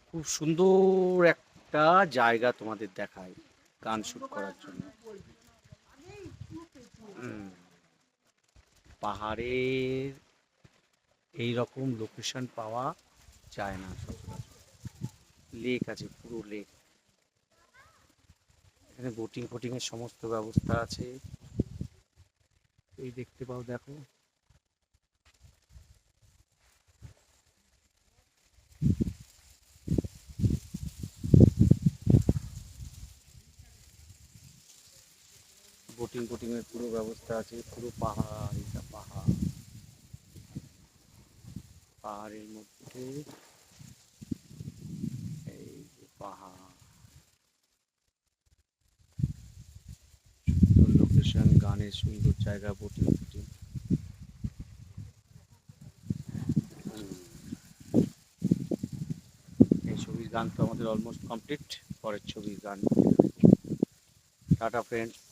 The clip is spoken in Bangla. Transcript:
খুব সুন্দর একটা জায়গা তোমাদের দেখায় গান শুট করার জন্য। হুম, পাহাড়ের এই রকম লোকেশন পাওয়া যায় না সচরাচর। লেক আছে, পুরো লেক। এখানে বোটিং ফোটিং এর সমস্ত ব্যবস্থা আছে। এই দেখতে পাও, দেখো। বোটিং ফোটিং এর পুরো ব্যবস্থা আছে। পুরো পাহাড়, এটা পাহাড়। পাহাড়ের মধ্যে এই যে পাহাড়, সুন্দর লোকেশন, গানের সুন্দর জায়গা, বোটিং ফোটিং। এই ছবির গান তো আমাদের অলমোস্ট কমপ্লিট। পরের ছবির গান। Tata friends.